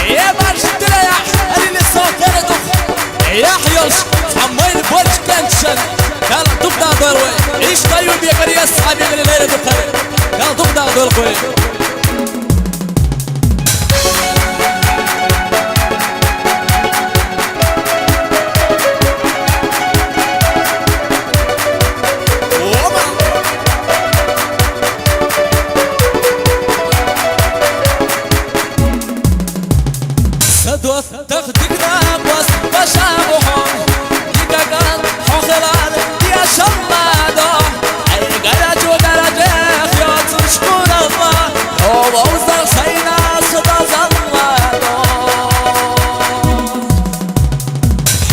يا برشتنا يا حالي للصوت يا حيوش حمين بوش كنشن قال تبدا ضروي ايش طيب يا قريه اصحابي اللي ليله القريه قال تبدا ضروي تخدقنا بس بشابهم يقاقان حوخلان يا شمادو اي قرجو درجة خيوت شكون الله هو وزر سينا صدا زلادو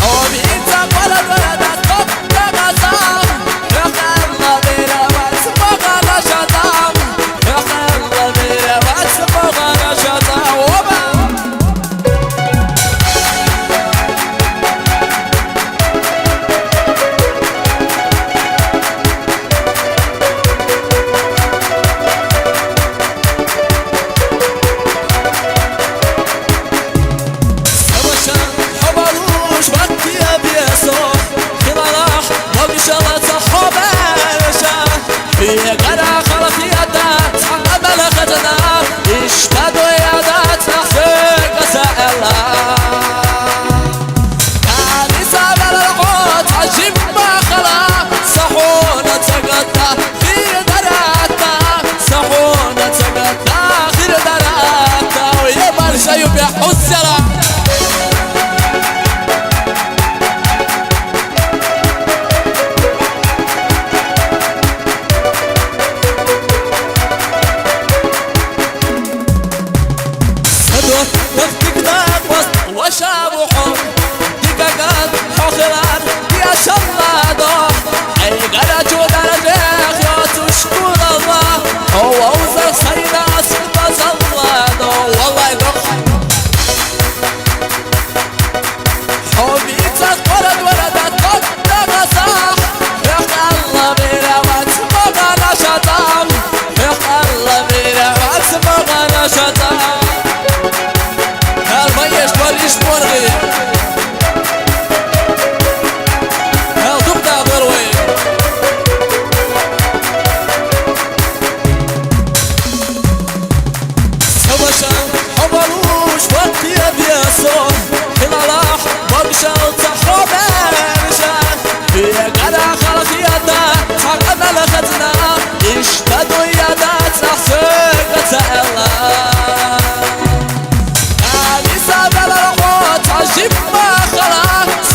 حومي انت ولد ولدت قد غزام يخل بينا واسمغ نشطام يخل بينا واسمغ نشطام يا قرا خلقياتا عمل خزنا اشتدوا يا ذات نحسك سألا كان يسابل العود عجيب ما خلا صحونة تقطع غير دراتا صحونة تقطع غير دراتا ويا برشا يبيع السرع وشابحهم دقاقات حوخلان يا شمادو اي قرجو درجة خيوت شكون الله هو وزر سينا صدا زلادو والله يدخ حومي تقولد ولدت قد غزاح يخل بينا واسمغ نشطام يخل بينا واسمغ نشطام الميش وليش مرغي هل تبدا ضروي سوشا حبلوش وقت يبيا صوت خلالاح وبشا صحوب رجال هي قرا خلقياتا حق ملختنا اشتدوا يدات نحسك سألا عجيب ما خلا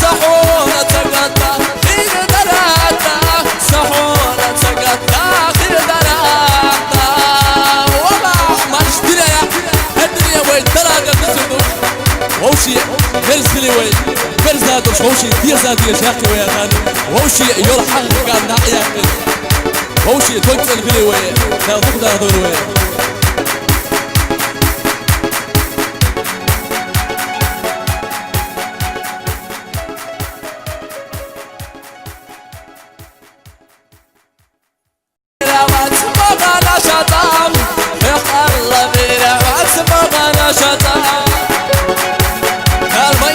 صحونة تقطع غير دراتا صحونة تقطع غير دراتا وما أحمر اشتريا الدنيا وين تلاقى بسدو ووشي هرسلي وين فرزادوش ووشي ديزادي يا شاكي ويا غاني ووشي يلحق قال نعيا ووشي توجه الفيلي وين لا تقدر دور وين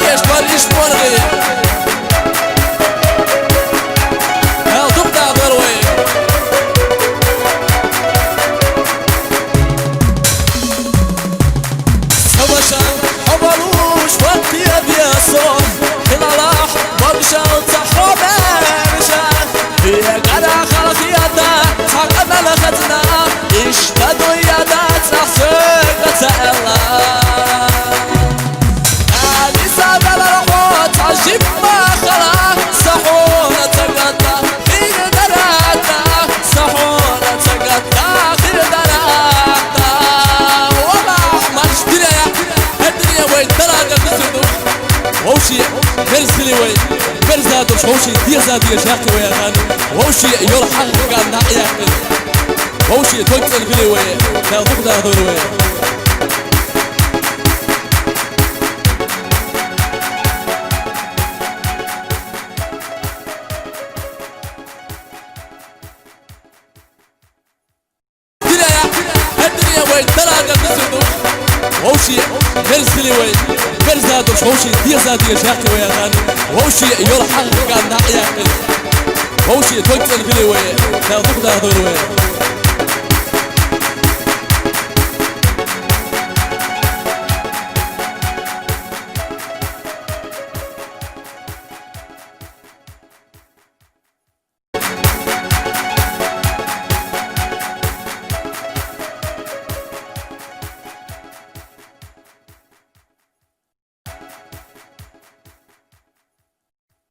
الميش وليش مرغي هل تبدا ضروي سوشا حبلوش وقت يبيا صوت خلالاح وبشا صحوب رجال هي قرا خلقياتا حق ملختنا اشتدوا يدات نحسك سألا عجيب ما خلا صحونة تقطع غير دراتا صحونة تقطع غير دراتا وما أحمر اشتريا الدنيا وين تلاقى بسدو ووشي هرسلي وين فرزادوش ووشي ديزادي يا شاكي ويا غاني ووشي يلحق قال نعيا ووشي توجه الفيلي وين لا تقدر دور وين الدنيا وين تلاقى بسدو ووشي مرز بلي وي مرز هادو شوشي دير زادي شاكي ويا غاني ووشي يور حق قال ناحية ووشي توجد بلي وي لا ضد هذول وي